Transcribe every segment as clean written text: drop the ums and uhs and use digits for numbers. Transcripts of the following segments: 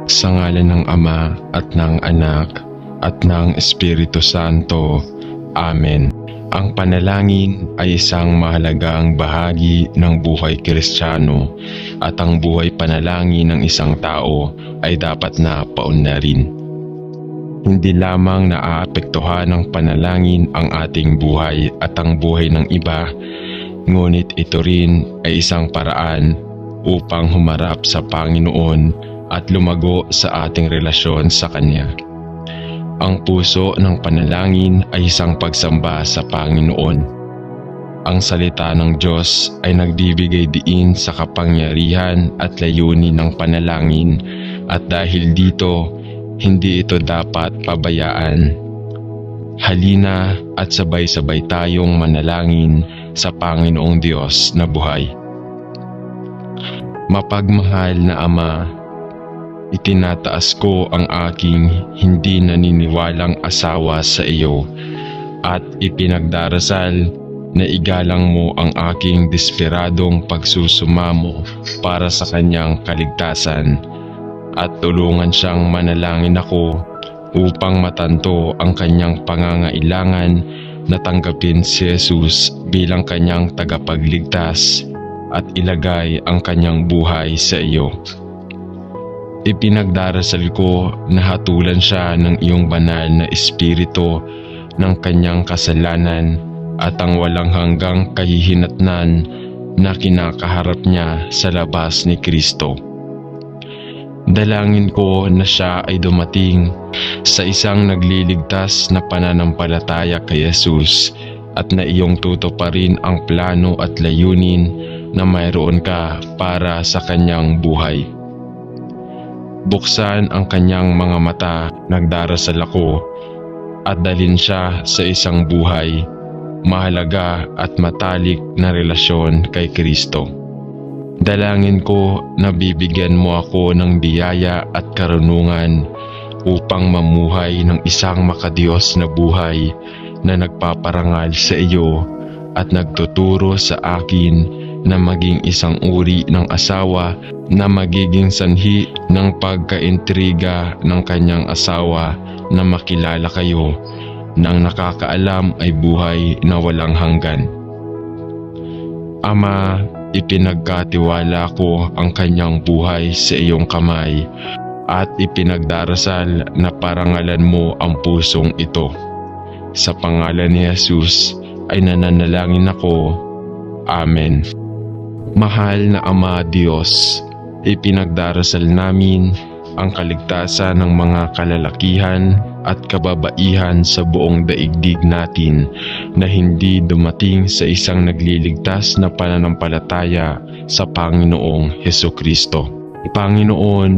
Sa ngalan ng Ama at ng Anak at ng Espiritu Santo. Amen. Ang panalangin ay isang mahalagang bahagi ng buhay Kristiyano at ang buhay panalangin ng isang tao ay dapat na paunlarin. Hindi lamang naaapektuhan ng panalangin ang ating buhay at ang buhay ng iba, ngunit ito rin ay isang paraan upang humarap sa Panginoon at lumago sa ating relasyon sa Kanya. Ang puso ng panalangin ay isang pagsamba sa Panginoon. Ang salita ng Diyos ay nagbibigay diin sa kapangyarihan at layunin ng panalangin at dahil dito, hindi ito dapat pabayaan. Halina at sabay-sabay tayong manalangin sa Panginoong Diyos na buhay. Mapagmahal na Ama, itinataas ko ang aking hindi naniniwalang asawa sa iyo at ipinagdarasal na igalang mo ang aking desperadong pagsusumamo para sa kanyang kaligtasan at tulungan siyang manalangin ako upang matanto ang kanyang pangangailangan na tanggapin si Jesus bilang kanyang tagapagligtas at ilagay ang kanyang buhay sa iyo. Ipinagdarasal ko na hatulan siya ng iyong banal na espiritu ng kanyang kasalanan at ang walang hanggang kahihinatnan na kinakaharap niya sa labas ni Kristo. Dalangin ko na siya ay dumating sa isang nagliligtas na pananampalataya kay Jesus at na iyong tutuparin ang plano at layunin na mayroon ka para sa kanyang buhay. Buksan ang kanyang mga mata, nagdarasal ako, at dalhin siya sa isang buhay, mahalaga at matalik na relasyon kay Kristo. Dalangin ko na bibigyan mo ako ng biyaya at karunungan upang mamuhay ng isang makadiyos na buhay na nagpaparangal sa iyo at nagtuturo sa akin na maging isang uri ng asawa na magiging sanhi ng pagkaintriga ng kanyang asawa na makilala kayo nang nakakaalam ay buhay na walang hanggan. Ama, ipinagkatiwala ko ang kanyang buhay sa iyong kamay at ipinagdarasal na parangalan mo ang pusong ito. Sa pangalan ni Jesus ay nananalangin ako. Amen. Mahal na Ama Diyos, ipinagdarasal namin ang kaligtasan ng mga kalalakihan at kababaihan sa buong daigdig natin na hindi dumating sa isang nagliligtas na pananampalataya sa Panginoong Hesukristo. Panginoon,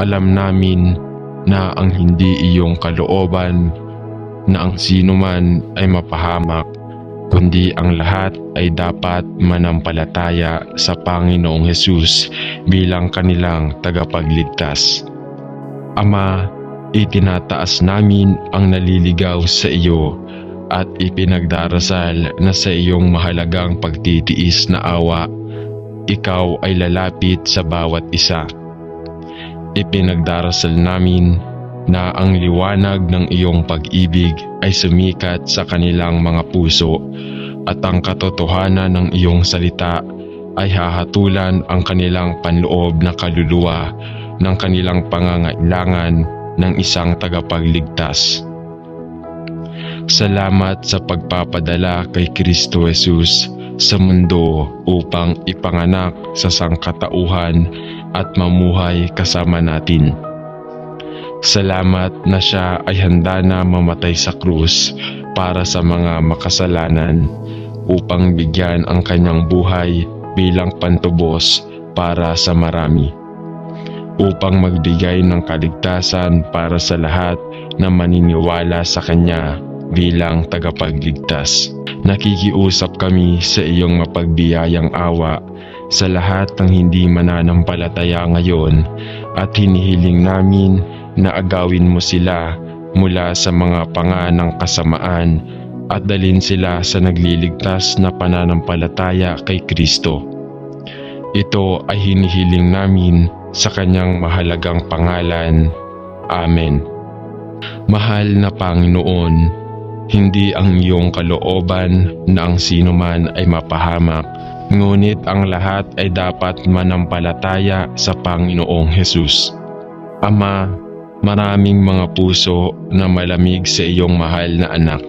alam namin na ang hindi iyong kalooban na ang sinuman ay mapahamak, kundi ang lahat ay dapat manampalataya sa Panginoong Hesus bilang kanilang tagapagligtas. Ama, itinataas namin ang naliligaw sa iyo at ipinagdarasal na sa iyong mahalagang pagtitiis na awa, ikaw ay lalapit sa bawat isa. Ipinagdarasal namin na ang liwanag ng iyong pag-ibig ay sumikat sa kanilang mga puso at ang katotohanan ng iyong salita ay hahatulan ang kanilang panloob na kaluluwa ng kanilang pangangailangan ng isang tagapagligtas. Salamat sa pagpapadala kay Kristo Jesus sa mundo upang ipanganak sa sangkatauhan at mamuhay kasama natin. Salamat na siya ay handa na mamatay sa krus para sa mga makasalanan upang bigyan ang kanyang buhay bilang pantubos para sa marami, upang magbigay ng kaligtasan para sa lahat na maniniwala sa kanya bilang tagapagligtas. Nakikiusap kami sa iyong mapagbiyayang awa sa lahat ng hindi mananampalataya ngayon at hinihiling namin na agawin mo sila mula sa mga panga ng kasamaan at dalhin sila sa nagliligtas na pananampalataya kay Kristo. Ito ay hinihiling namin sa kanyang mahalagang pangalan. Amen. Mahal na Panginoon, hindi ang iyong kalooban na ang sino man ay mapahamak, ngunit ang lahat ay dapat manampalataya sa Panginoong Hesus. Ama, maraming mga puso na malamig sa iyong mahal na anak,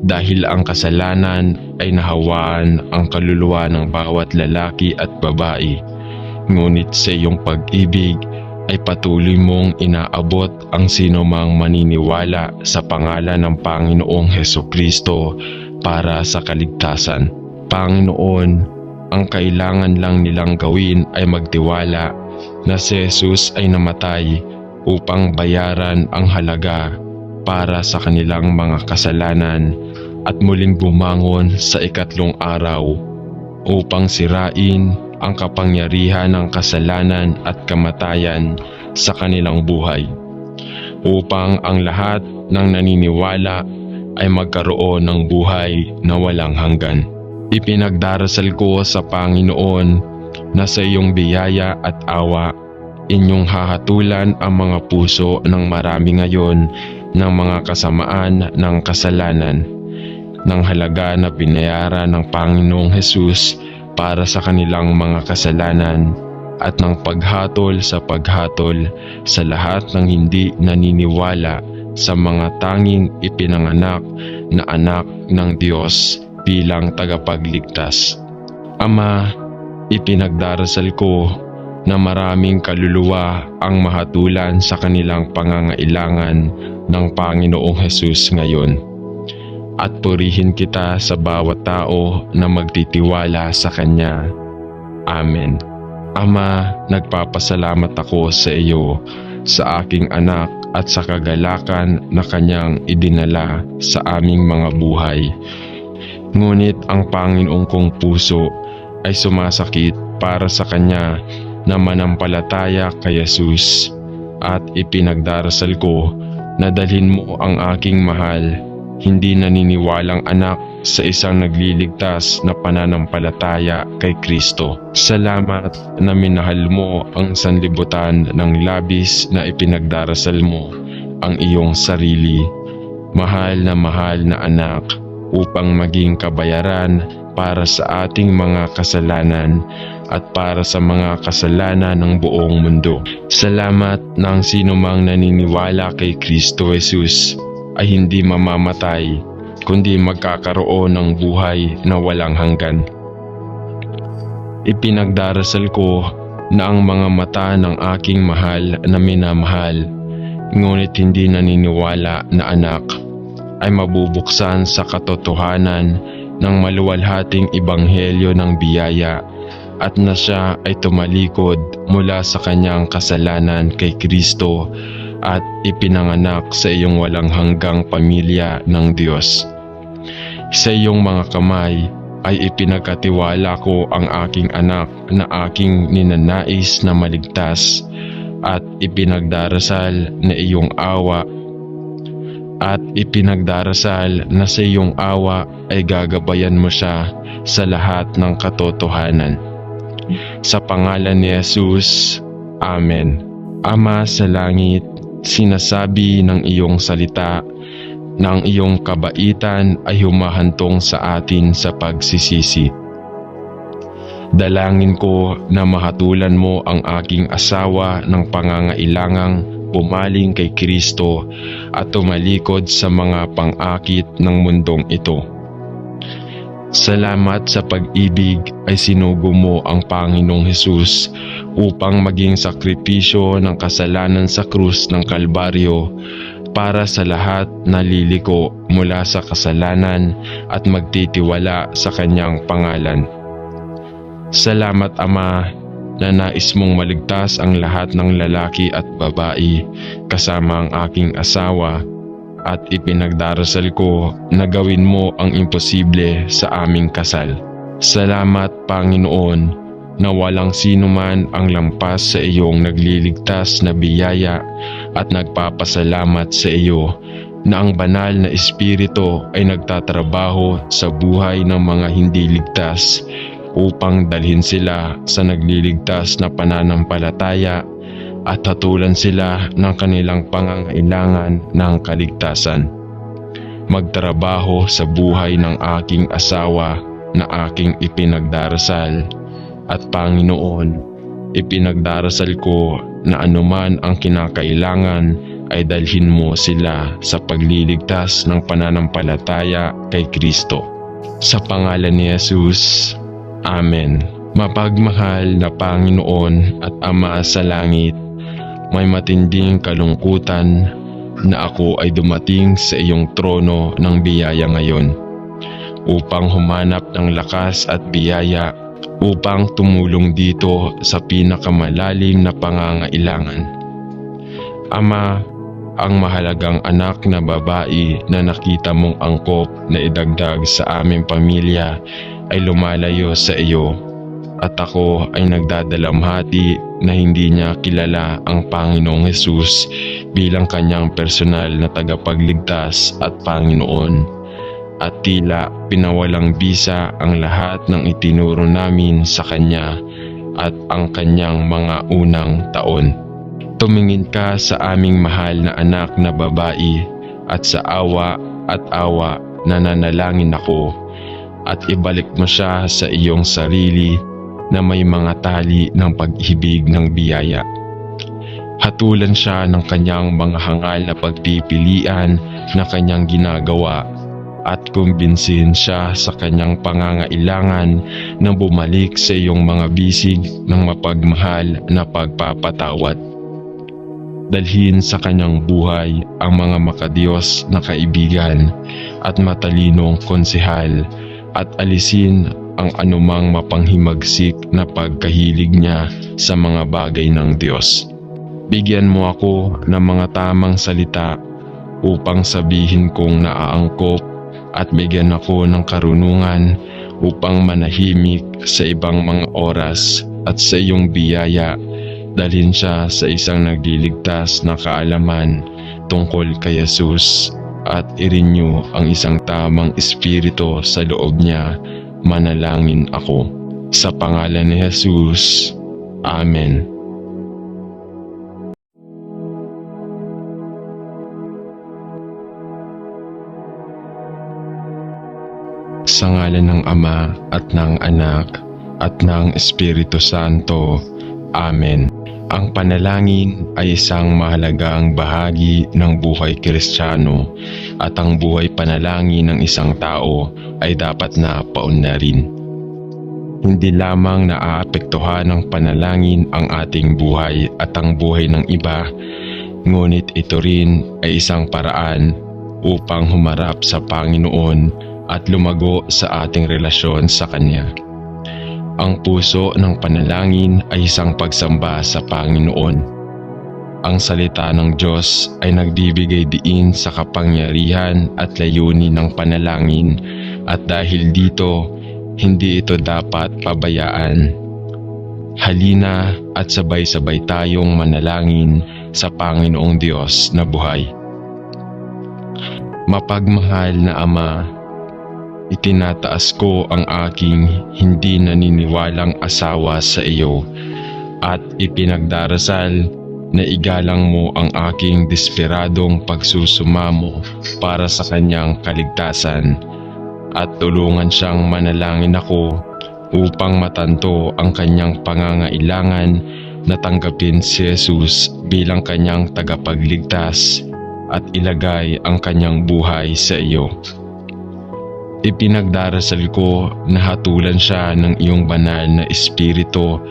dahil ang kasalanan ay nahawaan ang kaluluwa ng bawat lalaki at babae. Ngunit sa iyong pag-ibig ay patuloy mong inaabot ang sino mang maniniwala sa pangalan ng Panginoong Hesukristo para sa kaligtasan. Panginoon, ang kailangan lang nilang gawin ay magtiwala na si Jesus ay namatay upang bayaran ang halaga para sa kanilang mga kasalanan at muling bumangon sa ikatlong araw upang sirain ang kapangyarihan ng kasalanan at kamatayan sa kanilang buhay, upang ang lahat ng naniniwala ay magkaroon ng buhay na walang hanggan. Ipinagdarasal ko sa Panginoon na sa iyong biyaya at awa, inyong hahatulan ang mga puso ng marami ngayon ng mga kasamaan ng kasalanan, ng halaga na binayaran ng Panginoong Hesus para sa kanilang mga kasalanan, at ng paghatol sa lahat ng hindi naniniwala sa mga tanging ipinanganak na anak ng Diyos bilang tagapagligtas. Ama, ipinagdarasal ko na maraming kaluluwa ang mahatulan sa kanilang pangangailangan ng Panginoong Hesus ngayon. At purihin kita sa bawat tao na magtitiwala sa Kanya. Amen. Ama, nagpapasalamat ako sa iyo, sa aking anak at sa kagalakan na Kanyang idinala sa aming mga buhay. Ngunit ang Panginoong kong puso ay sumasakit para sa Kanya na manampalataya kay Jesus, at ipinagdarasal ko na dalhin mo ang aking mahal, hindi naniniwalang anak sa isang nagliligtas na pananampalataya kay Kristo. Salamat na minahal mo ang sanlibutan ng labis na ipinagdarasal mo ang iyong sarili, mahal na anak, upang maging kabayaran para sa ating mga kasalanan at para sa mga kasalanan ng buong mundo. Salamat na ang sino mang naniniwala kay Kristo Jesus ay hindi mamamatay, kundi magkakaroon ng buhay na walang hanggan. Ipinagdarasal ko na ang mga mata ng aking mahal na minamahal, ngunit hindi naniniwala na anak, ay mabubuksan sa katotohanan ng maluwalhating ebanghelyo ng biyaya, at na siya ay tumalikod mula sa kanyang kasalanan kay Kristo at ipinanganak sa iyong walang hanggang pamilya ng Diyos. Sa iyong mga kamay ay ipinagkatiwala ko ang aking anak na aking ninanais na maligtas, at ipinagdarasal na sa iyong awa ay gagabayan mo siya sa lahat ng katotohanan. Sa pangalan ni Jesus, Amen. Ama sa langit, sinasabi ng iyong salita na ang iyong kabaitan ay humahantong sa atin sa pagsisisi. Dalangin ko na mahatulan mo ang aking asawa ng pangangailangang pumaling kay Kristo at tumalikod sa mga pang-akit ng mundong ito. Salamat sa pag-ibig ay sinugo mo ang Panginoong Hesus upang maging sakripisyo ng kasalanan sa krus ng Kalbaryo para sa lahat na liliko mula sa kasalanan at magtitiwala sa kanyang pangalan. Salamat Ama na nais mong maligtas ang lahat ng lalaki at babae kasama ang aking asawa, at ipinagdarasal ko na gawin mo ang imposible sa aming kasal. Salamat Panginoon na walang sino man ang lampas sa iyong nagliligtas na biyaya, at nagpapasalamat sa iyo na ang banal na Espiritu ay nagtatrabaho sa buhay ng mga hindi ligtas upang dalhin sila sa nagliligtas na pananampalataya at hatulan sila ng kanilang pangangailangan ng kaligtasan. Magtrabaho sa buhay ng aking asawa na aking ipinagdarasal, at Panginoon, ipinagdarasal ko na anuman ang kinakailangan ay dalhin mo sila sa pagliligtas ng pananampalataya kay Kristo. Sa pangalan ni Jesus, Amen. Mapagmahal na Panginoon at Ama sa langit, may matinding kalungkutan na ako ay dumating sa iyong trono ng biyaya ngayon upang humanap ng lakas at biyaya upang tumulong dito sa pinakamalalim na pangangailangan. Ama, ang mahalagang anak na babae na nakita mong angkop na idagdag sa aming pamilya ay lumalayo sa iyo, at ako ay nagdadalamhati na hindi niya kilala ang Panginoong Hesus bilang kanyang personal na tagapagligtas at Panginoon, at tila pinawalang bisa ang lahat ng itinuro namin sa kanya at ang kanyang mga unang taon. Tumingin ka sa aming mahal na anak na babae at sa awa nananalangin ako, at ibalik mo siya sa iyong sarili na may mga tali ng pag-ibig ng biyaya. Hatulan siya ng kanyang mga hangal na pagpipilian na kanyang ginagawa, at kumbinsin siya sa kanyang pangangailangan na bumalik sa iyong mga bisig ng mapagmahal na pagpapatawad. Dalhin sa kanyang buhay ang mga makadiyos na kaibigan at matalinong konsehal, at alisin ang anumang mapanghimagsik na pagkahilig niya sa mga bagay ng Diyos. Bigyan mo ako ng mga tamang salita upang sabihin kong naaangkop, at bigyan ako ng karunungan upang manahimik sa ibang mga oras, at sa iyong biyaya dalhin siya sa isang nagliligtas na kaalaman tungkol kay Jesus, at i-renew ang isang tamang espiritu sa loob niya. Manalangin ako. Sa pangalan ni Jesus, Amen. Sa ngalan ng Ama at ng Anak at ng Espiritu Santo, Amen. Ang panalangin ay isang mahalagang bahagi ng buhay Kristiyano, at ang buhay panalangin ng isang tao ay dapat na paunlarin. Hindi lamang naaapektuhan ng panalangin ang ating buhay at ang buhay ng iba, ngunit ito rin ay isang paraan upang humarap sa Panginoon at lumago sa ating relasyon sa Kanya. Ang puso ng panalangin ay isang pagsamba sa Panginoon. Ang salita ng Diyos ay nagbibigay diin sa kapangyarihan at layunin ng panalangin, at dahil dito, hindi ito dapat pabayaan. Halina at sabay-sabay tayong manalangin sa Panginoong Diyos na buhay. Mapagmahal na Ama, itinataas ko ang aking hindi naniniwalang asawa sa iyo, at ipinagdarasal na igalang mo ang aking desperadong pagsusumamo para sa kanyang kaligtasan, at tulungan siyang manalangin ako upang matanto ang kanyang pangangailangan na tanggapin si Jesus bilang kanyang tagapagligtas at ilagay ang kanyang buhay sa iyo. Ipinagdarasal ko na hatulan siya ng iyong banal na espiritu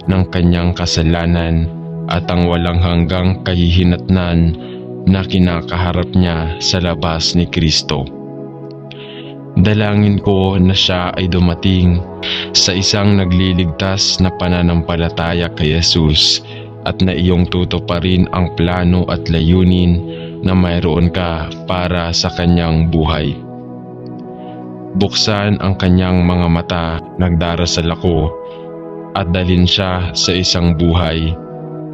ng kanyang kasalanan at ang walang hanggang kahihinatnan na kinakaharap niya sa labas ni Kristo. Dalangin ko na siya ay dumating sa isang nagliligtas na pananampalataya kay Jesus, at na iyong tutuparin ang plano at layunin na mayroon ka para sa kanyang buhay. Buksan ang kanyang mga mata, nagdarasal ako, at dalhin siya sa isang buhay,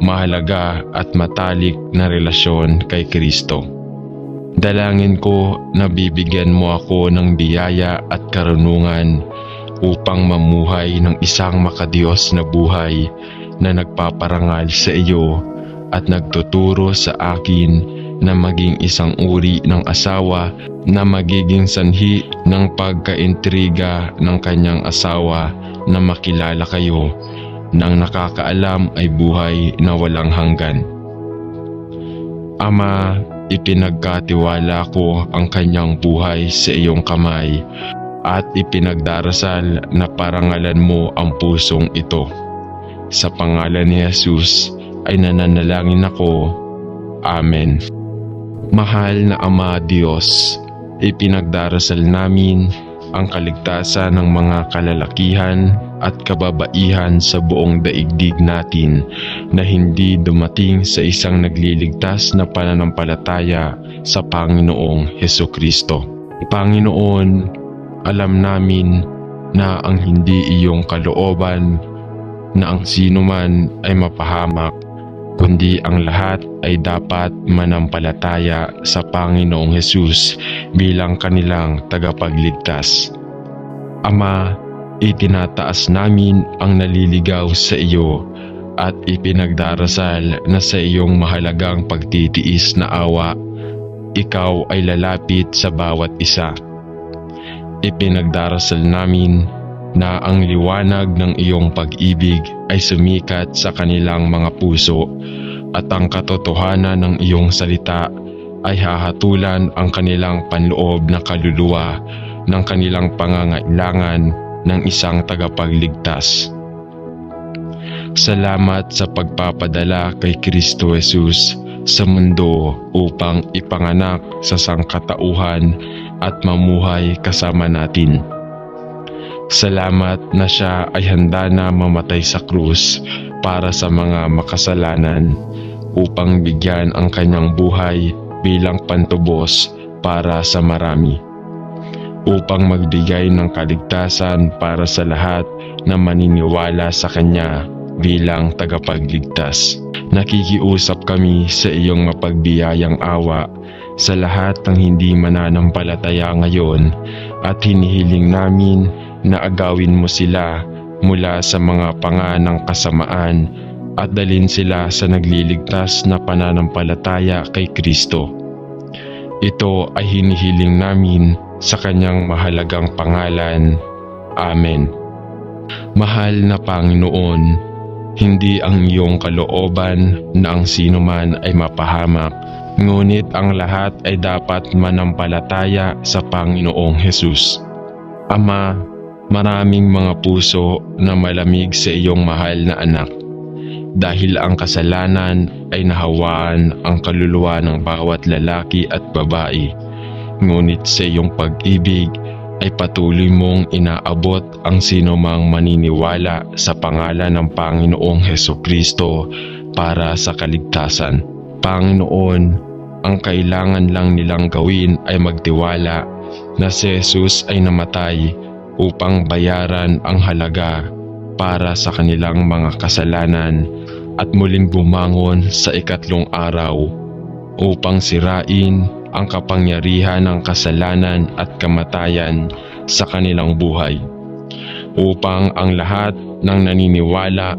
mahalaga at matalik na relasyon kay Kristo. Dalangin ko na bibigyan mo ako ng biyaya at karunungan upang mamuhay ng isang makadiyos na buhay na nagpaparangal sa iyo at nagtuturo sa akin na maging isang uri ng asawa na magiging sanhi ng pagkaintriga ng kanyang asawa na makilala kayo nang nakakaalam ay buhay na walang hanggan. Ama, ipinagkatiwala ko ang kanyang buhay sa iyong kamay at ipinagdarasal na parangalan mo ang pusong ito. Sa pangalan ni Jesus ay nananalangin ako. Amen. Mahal na Ama Diyos, ipinagdarasal namin ang kaligtasan ng mga kalalakihan at kababaihan sa buong daigdig natin na hindi dumating sa isang nagliligtas na pananampalataya sa Panginoong Hesukristo. Panginoon, alam namin na ang hindi iyong kalooban na ang sino man ay mapahamak, kundi ang lahat ay dapat manampalataya sa Panginoong Hesus bilang kanilang tagapagligtas. Ama, itinataas namin ang naliligaw sa iyo at ipinagdarasal na sa iyong mahalagang pagtitiis na awa, ikaw ay lalapit sa bawat isa. Ipinagdarasal namin na ang liwanag ng iyong pag-ibig ay sumikat sa kanilang mga puso at ang katotohanan ng iyong salita ay hahatulan ang kanilang panloob na kaluluwa ng kanilang pangangailangan ng isang tagapagligtas. Salamat sa pagpapadala kay Kristo Jesus sa mundo upang ipanganak sa sangkatauhan at mamuhay kasama natin. Salamat na siya ay handa na mamatay sa krus para sa mga makasalanan upang bigyan ang kanyang buhay bilang pantubos para sa marami, upang magbigay ng kaligtasan para sa lahat na maniniwala sa kanya bilang tagapagligtas. Nakikiusap kami sa iyong mapagbiyayang awa sa lahat ng hindi mananampalataya ngayon at hinihiling namin na agawin mo sila mula sa mga panga ng kasamaan at dalhin sila sa nagliligtas na pananampalataya kay Kristo. Ito ay hinihiling namin sa kanyang mahalagang pangalan. Amen. Mahal na Panginoon, hindi ang iyong kalooban na ang sinuman ay mapahamak, ngunit ang lahat ay dapat manampalataya sa Panginoong Hesus. Ama, maraming mga puso na malamig sa iyong mahal na anak dahil ang kasalanan ay nahawaan ang kaluluwa ng bawat lalaki at babae. Ngunit sa iyong pag-ibig ay patuloy mong inaabot ang sinumang maniniwala sa pangalan ng Panginoong Hesukristo para sa kaligtasan. Panginoon, ang kailangan lang nilang gawin ay magtiwala na si Jesus ay namatay upang bayaran ang halaga para sa kanilang mga kasalanan at muling bumangon sa ikatlong araw upang sirain ang kapangyarihan ng kasalanan at kamatayan sa kanilang buhay, upang ang lahat ng naniniwala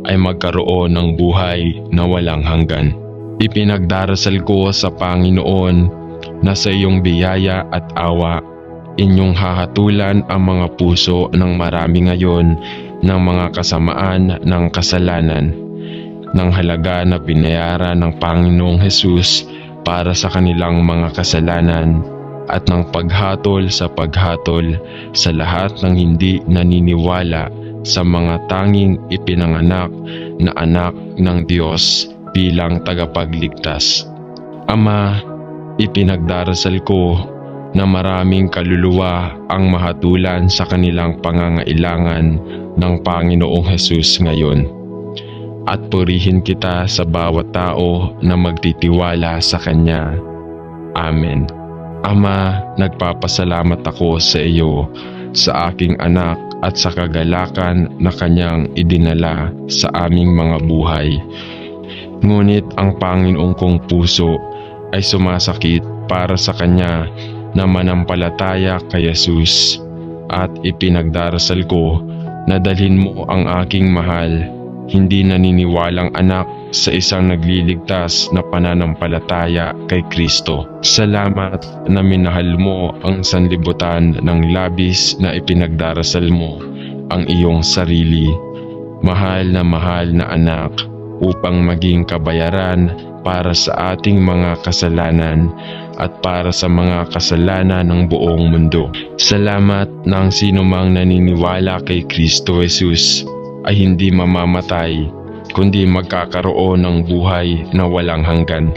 ay magkaroon ng buhay na walang hanggan. Ipinagdarasal ko sa Panginoon na sa iyong biyaya at awa, inyong hahatulan ang mga puso ng marami ngayon ng mga kasamaan ng kasalanan, ng halaga na binayaran ng Panginoong Hesus para sa kanilang mga kasalanan at ng paghatol sa lahat ng hindi naniniwala sa mga tanging ipinanganak na anak ng Diyos bilang tagapagligtas. Ama, ipinagdarasal ko na maraming kaluluwa ang mahatulan sa kanilang pangangailangan ng Panginoong Hesus ngayon. At purihin kita sa bawat tao na magtitiwala sa Kanya. Amen. Ama, nagpapasalamat ako sa iyo, sa aking anak at sa kagalakan na Kanyang idinala sa aming mga buhay. Ngunit ang Panginoong kong puso ay sumasakit para sa Kanya na manampalataya kay Jesus. at ipinagdarasal ko na dalhin mo ang aking mahal, hindi naniniwalang anak sa isang nagliligtas na pananampalataya kay Kristo. Salamat na minahal mo ang sanlibutan ng labis na ipinagdarasal mo ang iyong sarili, mahal na anak, upang maging kabayaran para sa ating mga kasalanan at para sa mga kasalanan ng buong mundo. Salamat na ang sinumang naniniwala kay Kristo Jesus ay hindi mamamatay, kundi magkakaroon ng buhay na walang hanggan.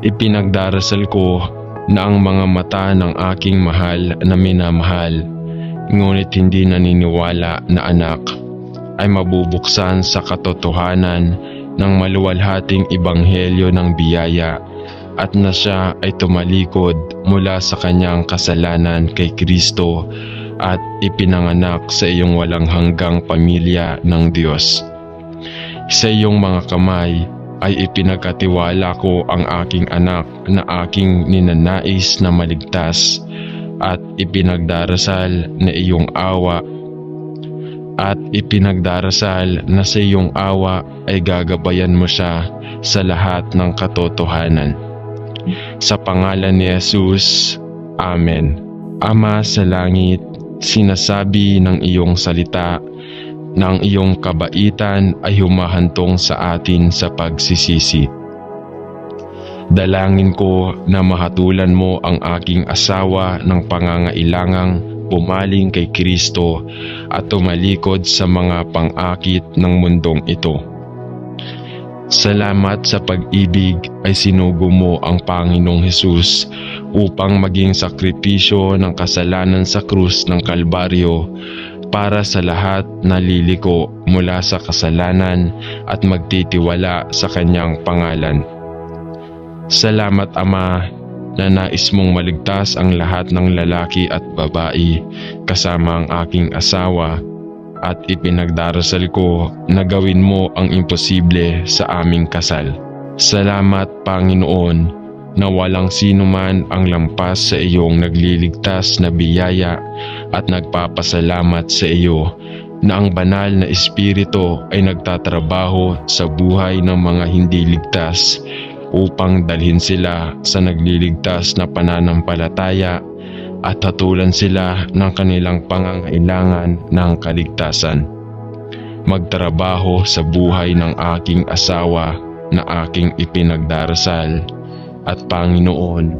Ipinagdarasal ko na ang mga mata ng aking mahal na minamahal, ngunit hindi naniniwala na anak, ay mabubuksan sa katotohanan ng maluwalhating ebanghelyo ng biyaya at na siya ay tumalikod mula sa kanyang kasalanan kay Kristo at ipinanganak sa iyong walang hanggang pamilya ng Diyos. Sa iyong mga kamay ay ipinagkatiwala ko ang aking anak na aking ninanais na maligtas at ipinagdarasal na iyong awa at ipinagdarasal na sa iyong awa ay gagabayan mo siya sa lahat ng katotohanan. Sa pangalan ni Jesus, Amen. Ama sa langit, sinasabi ng iyong salita na ang iyong kabaitan ay humahantong sa atin sa pagsisisi. Dalangin ko na mahatulan mo ang aking asawa ng pangangailangang pumaling kay Kristo at tumalikod sa mga pang-akit ng mundong ito. Salamat sa pag-ibig ay sinugo mo ang Panginoong Hesus upang maging sakripisyo ng kasalanan sa krus ng Kalbaryo para sa lahat na liliko mula sa kasalanan at magtitiwala sa kanyang pangalan. Salamat Ama na nais mong maligtas ang lahat ng lalaki at babae kasama ang aking asawa at ipinagdarasal ko na gawin mo ang imposible sa aming kasal. Salamat Panginoon na walang sino man ang lampas sa iyong nagliligtas na biyaya at nagpapasalamat sa iyo na ang banal na Espiritu ay nagtatrabaho sa buhay ng mga hindi ligtas upang dalhin sila sa nagliligtas na pananampalataya at hatulan sila ng kanilang pangangailangan ng kaligtasan. Magtrabaho sa buhay ng aking asawa na aking ipinagdarasal at Panginoon,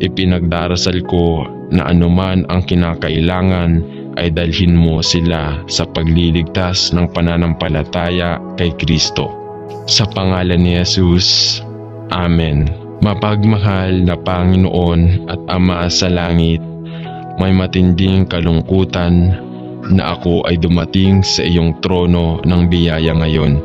ipinagdarasal ko na anuman ang kinakailangan ay dalhin mo sila sa pagliligtas ng pananampalataya kay Kristo. Sa pangalan ni Jesus, Amen. Mapagmahal na Panginoon at Ama sa langit, may matinding kalungkutan na ako ay dumating sa iyong trono ng biyaya ngayon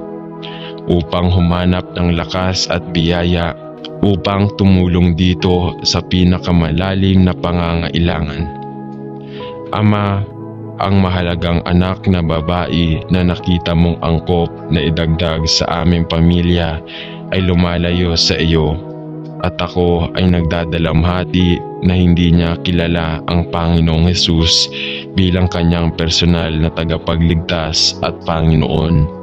upang humanap ng lakas at biyaya upang tumulong dito sa pinakamalalim na pangangailangan. Ama, ang mahalagang anak na babae na nakita mong angkop na idagdag sa aming pamilya ay lumalayo sa iyo at ako ay nagdadalamhati na hindi niya kilala ang Panginoong Hesus bilang kanyang personal na tagapagligtas at Panginoon.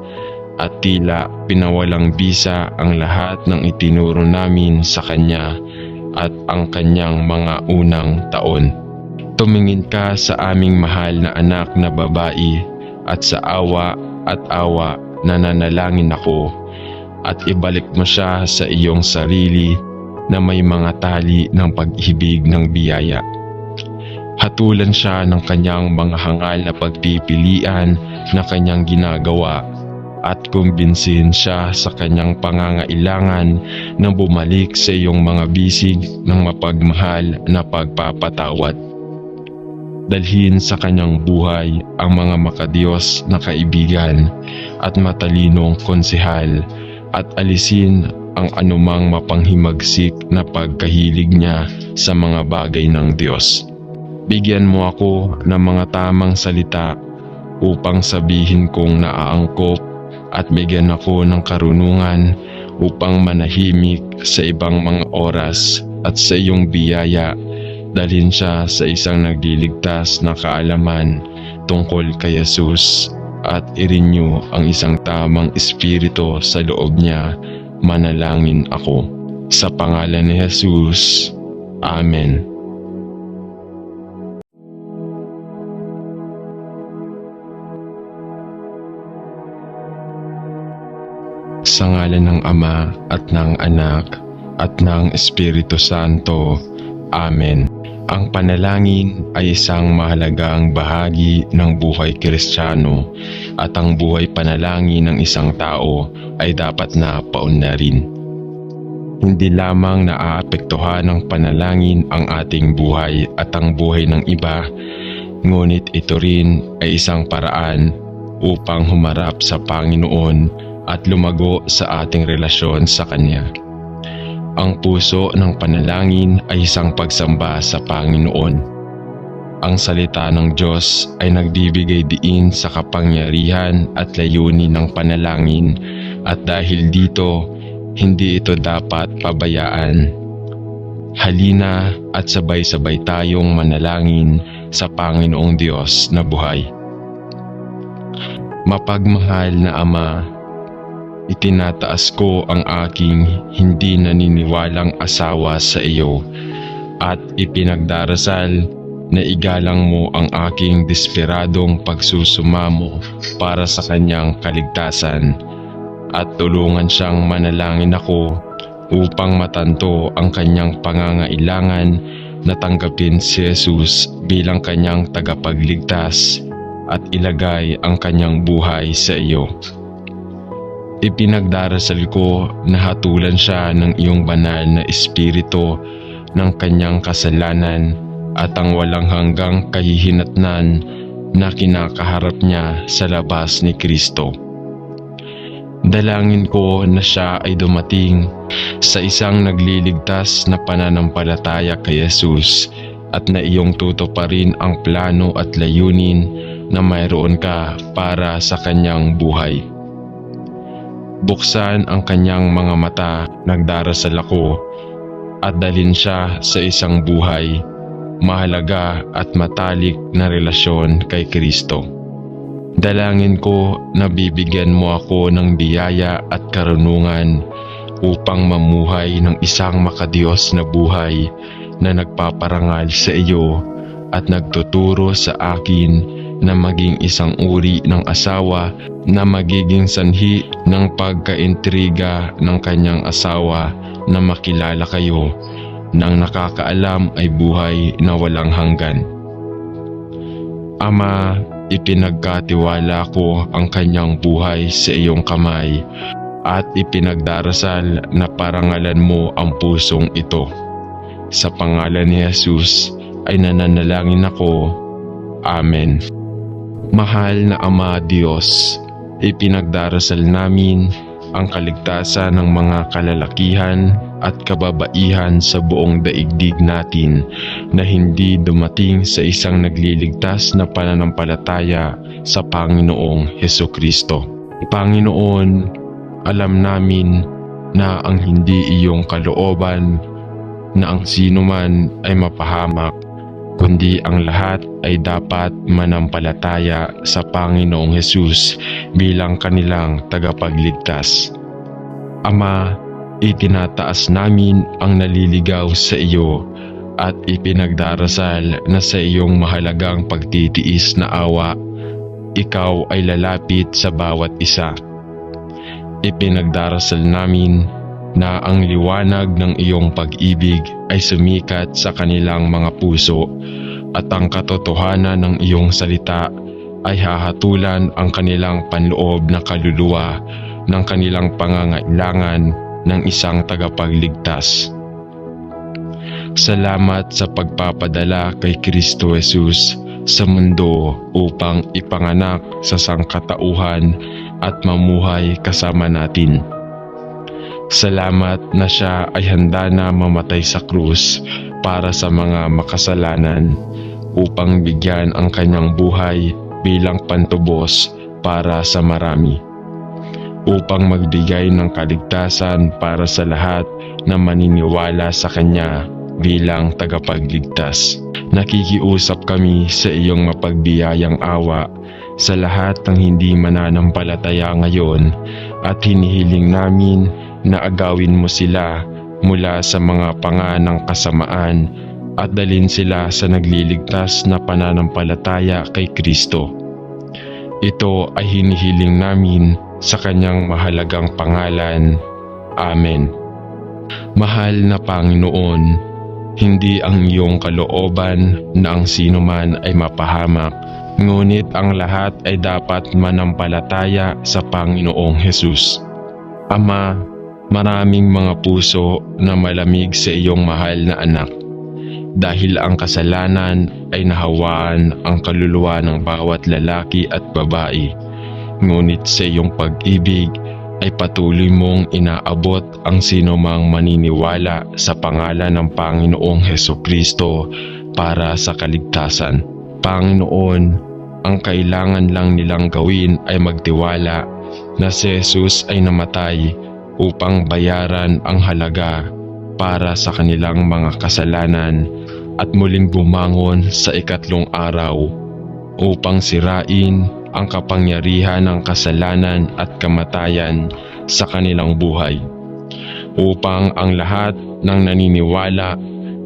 At tila pinawalang bisa ang lahat ng itinuro namin sa kanya at ang kanyang mga unang taon. Tumingin ka sa aming mahal na anak na babae at sa awa nananalangin ako at ibalik mo siya sa iyong sarili na may mga tali ng pag-ibig ng biyaya. Hatulan siya ng kanyang mga hangal na pagpipilian na kanyang ginagawa at kumbinsihin siya sa kanyang pangangailangan na bumalik sa iyong mga bisig ng mapagmahal na pagpapatawad. Dalhin sa kanyang buhay ang mga makadiyos na kaibigan at matalinong konsehal at alisin ang anumang mapanghimagsik na pagkahilig niya sa mga bagay ng Diyos. Bigyan mo ako ng mga tamang salita upang sabihin kong naaangkop at bigyan ako ng karunungan upang manahimik sa ibang mga oras at sa iyong biyaya dalhin siya sa isang nagliligtas na kaalaman tungkol kay Jesus at i-renew ang isang tamang espiritu sa loob niya. Manalangin ako. Sa pangalan ni Jesus. Amen. Sa ngalan ng Ama at ng Anak at ng Espiritu Santo. Amen. Ang panalangin ay isang mahalagang bahagi ng buhay Kristiyano at ang buhay panalangin ng isang tao ay dapat na paunlarin. Hindi lamang naaapektuhan ng panalangin ang ating buhay at ang buhay ng iba, ngunit ito rin ay isang paraan upang humarap sa Panginoon at lumago sa ating relasyon sa Kanya. Ang puso ng panalangin ay isang pagsamba sa Panginoon. Ang salita ng Diyos ay nagbibigay diin sa kapangyarihan at layunin ng panalangin at dahil dito, hindi ito dapat pabayaan. Halina at sabay-sabay tayong manalangin sa Panginoong Diyos na buhay. Mapagmahal na Ama, itinataas ko ang aking hindi naniniwalang asawa sa iyo at ipinagdarasal na igalang mo ang aking desperadong pagsusumamo para sa kanyang kaligtasan at tulungan siyang manalangin ako upang matanto ang kanyang pangangailangan na tanggapin si Jesus bilang kanyang tagapagligtas at ilagay ang kanyang buhay sa iyo. Ipinagdarasal ko na hatulan siya ng iyong banal na espiritu ng kanyang kasalanan at ang walang hanggang kahihinatnan na kinakaharap niya sa labas ni Kristo. Dalangin ko na siya ay dumating sa isang nagliligtas na pananampalataya kay Jesus at na iyong tutuparin ang plano at layunin na mayroon ka para sa kanyang buhay. Buksan ang kanyang mga mata, nagdarasal ako, at dalhin siya sa isang buhay, mahalaga at matalik na relasyon kay Kristo. Dalangin ko na bibigyan mo ako ng biyaya at karunungan upang mamuhay ng isang makadiyos na buhay na nagpaparangal sa iyo at nagtuturo sa akin na maging isang uri ng asawa na magiging sanhi ng pagkaintriga ng kanyang asawa na makilala kayo nang nakakaalam ay buhay na walang hanggan. Ama, ipinagkatiwala ko ang kanyang buhay sa iyong kamay at ipinagdarasal na parangalan mo ang pusong ito. Sa pangalan ni Jesus ay nananalangin ako. Amen. Mahal na Ama Diyos, ipinagdarasal namin ang kaligtasan ng mga kalalakihan at kababaihan sa buong daigdig natin na hindi dumating sa isang nagliligtas na pananampalataya sa Panginoong Hesukristo. Panginoon, alam namin na ang hindi iyong kalooban na ang sinuman ay mapahamak, kundi ang lahat ay dapat manampalataya sa Panginoong Hesus bilang kanilang tagapagligtas. Ama, itinataas namin ang naliligaw sa iyo at ipinagdarasal na sa iyong mahalagang pagtitiis na awa, ikaw ay lalapit sa bawat isa. Ipinagdarasal namin na ang liwanag ng iyong pag-ibig ay sumikat sa kanilang mga puso at ang katotohanan ng iyong salita ay hahatulan ang kanilang panloob na kaluluwa ng kanilang pangangailangan ng isang tagapagligtas. Salamat sa pagpapadala kay Kristo Jesus sa mundo upang ipanganak sa sangkatauhan at mamuhay kasama natin. Salamat na siya ay handa na mamatay sa krus para sa mga makasalanan upang bigyan ang kanyang buhay bilang pantubos para sa marami, upang magbigay ng kaligtasan para sa lahat na maniniwala sa kanya bilang tagapagligtas. Nakikiusap kami sa iyong mapagbiyayang awa sa lahat ng hindi mananampalataya ngayon at hinihiling namin na agawin mo sila mula sa mga panga ng kasamaan at dalhin sila sa nagliligtas na pananampalataya kay Kristo. Ito ay hinihiling namin sa kanyang mahalagang pangalan. Amen. Mahal na Panginoon, hindi ang iyong kalooban na ang sinuman ay mapahamak, ngunit ang lahat ay dapat manampalataya sa Panginoong Hesus. Ama, maraming mga puso na malamig sa iyong mahal na anak. Dahil ang kasalanan ay nahawaan ang kaluluwa ng bawat lalaki at babae. Ngunit sa iyong pag-ibig ay patuloy mong inaabot ang sinumang maniniwala sa pangalan ng Panginoong Hesukristo para sa kaligtasan. Panginoon, ang kailangan lang nilang gawin ay magtiwala na si Jesus ay namatay upang bayaran ang halaga para sa kanilang mga kasalanan at muling bumangon sa ikatlong araw upang sirain ang kapangyarihan ng kasalanan at kamatayan sa kanilang buhay, upang ang lahat ng naniniwala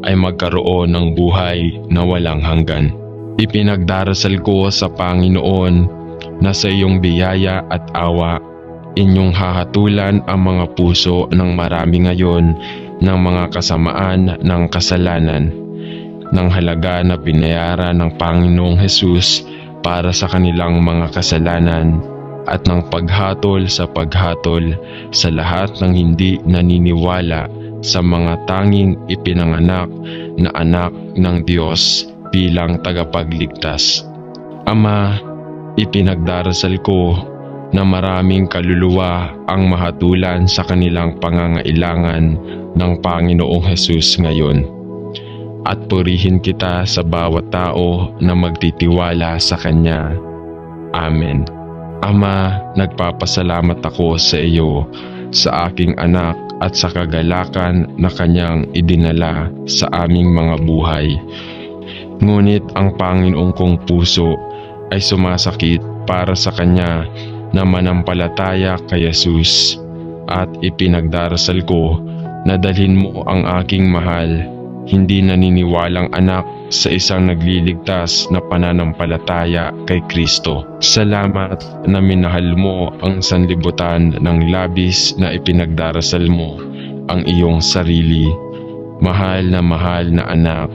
ay magkaroon ng buhay na walang hanggan. Ipinagdarasal ko sa Panginoon na sa iyong biyaya at awa, inyong hahatulan ang mga puso ng marami ngayon ng mga kasamaan ng kasalanan, ng halaga na binayaran ng Panginoong Hesus para sa kanilang mga kasalanan at ng paghatol sa lahat ng hindi naniniwala sa mga tanging ipinanganak na anak ng Diyos bilang tagapagligtas. Ama, ipinagdarasal ko na maraming kaluluwa ang mahatulan sa kanilang pangangailangan ng Panginoong Hesus ngayon. At purihin kita sa bawat tao na magtitiwala sa Kanya. Amen. Ama, nagpapasalamat ako sa iyo, sa aking anak at sa kagalakan na Kanyang idinala sa aming mga buhay. Ngunit ang Panginoong kong puso ay sumasakit para sa Kanya na manampalataya kay Jesus, at ipinagdarasal ko na dalhin mo ang aking mahal, hindi naniniwalang anak sa isang nagliligtas na pananampalataya kay Kristo. Salamat na minahal mo ang sanlibutan ng labis na ipinagdarasal mo ang iyong sarili, mahal na anak,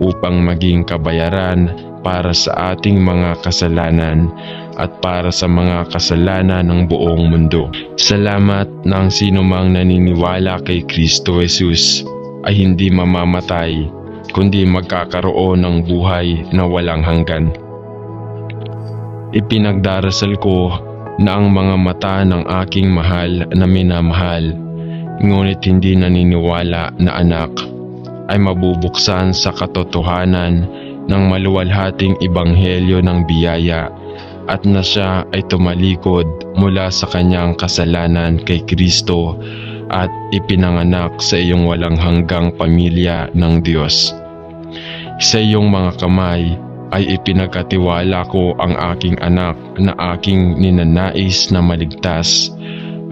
upang maging kabayaran para sa ating mga kasalanan at para sa mga kasalanan ng buong mundo. Salamat na ang sinumang naniniwala kay Kristo Jesus ay hindi mamamatay, kundi magkakaroon ng buhay na walang hanggan. Ipinagdarasal ko na ang mga mata ng aking mahal na minamahal, ngunit hindi naniniwala na anak, ay mabubuksan sa katotohanan ng maluwalhating ebanghelyo ng biyaya, at na siya ay tumalikod mula sa kanyang kasalanan kay Kristo at ipinanganak sa iyong walang hanggang pamilya ng Diyos. Sa iyong mga kamay ay ipinagkatiwala ko ang aking anak na aking ninanais na maligtas,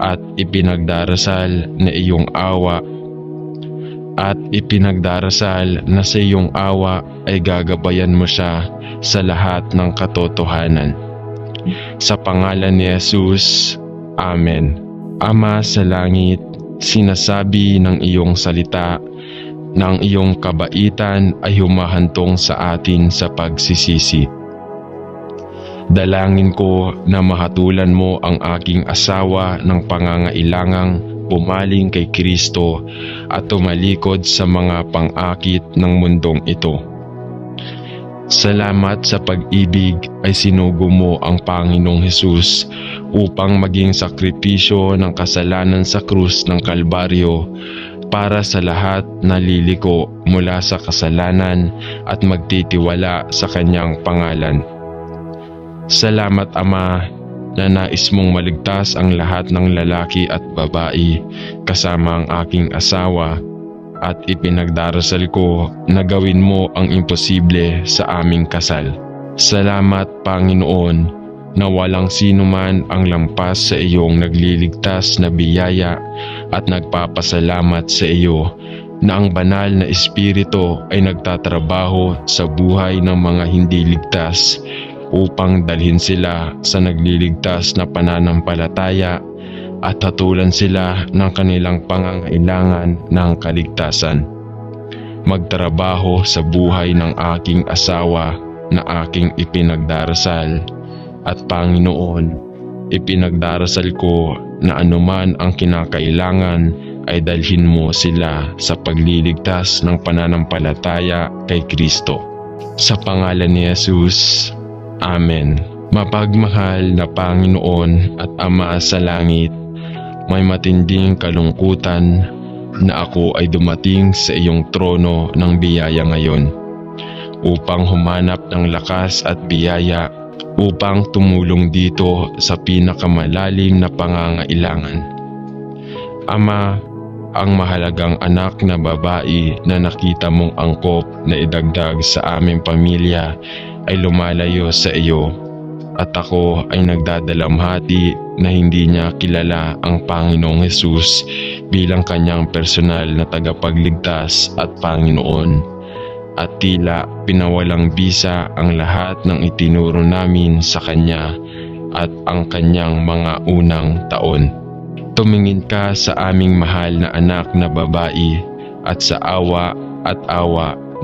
at ipinagdarasal na iyong awa na sa iyong awa ay gagabayan mo siya sa lahat ng katotohanan. Sa pangalan ni Jesus, Amen. Ama sa langit, sinasabi ng iyong salita na ang iyong kabaitan ay humahantong sa atin sa pagsisisi. Dalangin ko na mahatulan mo ang aking asawa ng pangangailangang bumaling kay Kristo at tumalikod sa mga pang-akit ng mundong ito. Salamat sa pag-ibig ay sinugo mo ang Panginoong Hesus upang maging sakripisyo ng kasalanan sa krus ng Kalbaryo para sa lahat na liliko mula sa kasalanan at magtitiwala sa kanyang pangalan. Salamat Ama na nais mong maligtas ang lahat ng lalaki at babae kasama ang aking asawa, at ipinagdarasal ko na gawin mo ang imposible sa aming kasal. Salamat, Panginoon, na walang sino man ang lampas sa iyong nagliligtas na biyaya at nagpapasalamat sa iyo na ang banal na Espiritu ay nagtatrabaho sa buhay ng mga hindi ligtas upang dalhin sila sa nagliligtas na pananampalataya at hatulan sila ng kanilang pangangailangan ng kaligtasan. Magtrabaho sa buhay ng aking asawa na aking ipinagdarasal, at Panginoon, ipinagdarasal ko na anuman ang kinakailangan ay dalhin mo sila sa pagliligtas ng pananampalataya kay Kristo. Sa pangalan ni Jesus, Amen. Mapagmahal na Panginoon at Ama sa langit, may matinding kalungkutan na ako ay dumating sa iyong trono ng biyaya ngayon upang humanap ng lakas at biyaya upang tumulong dito sa pinakamalalim na pangangailangan. Ama, ang mahalagang anak na babae na nakita mong angkop na idagdag sa aming pamilya ay lumalayo sa iyo. At ako ay nagdadalamhati na hindi niya kilala ang Panginoong Hesus bilang kanyang personal na tagapagligtas at Panginoon. At tila pinawalang bisa ang lahat ng itinuro namin sa kanya at ang kanyang mga unang taon. Tumingin ka sa aming mahal na anak na babae at sa awa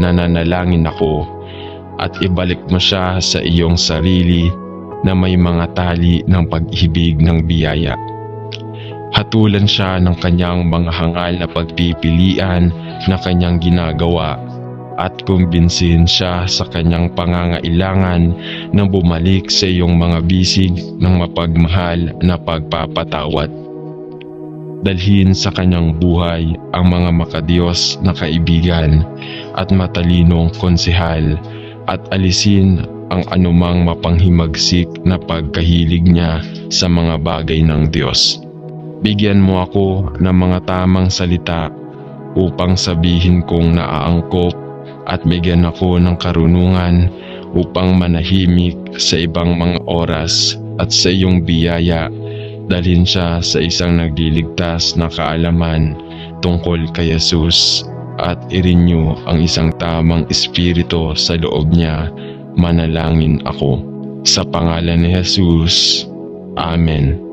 na nanalangin ako at ibalik mo siya sa iyong sarili na may mga tali ng pag-ibig ng biyaya. Hatulan siya ng kanyang mga hangal na pagpipilian na kanyang ginagawa at kumbinsihin siya sa kanyang pangangailangan na bumalik sa iyong mga bisig ng mapagmahal na pagpapatawad. Dalhin sa kanyang buhay ang mga makadiyos na kaibigan at matalinong konsehal at alisin ang anumang mapanghimagsik na pagkahilig niya sa mga bagay ng Diyos. Bigyan mo ako ng mga tamang salita upang sabihin kong naaangkop at bigyan ako ng karunungan upang manahimik sa ibang mga oras at sa iyong biyaya dalhin siya sa isang nagliligtas na kaalaman tungkol kay Jesus at i-renew ang isang tamang espiritu sa loob niya. Manalangin ako. Sa pangalan ni Jesus. Amen.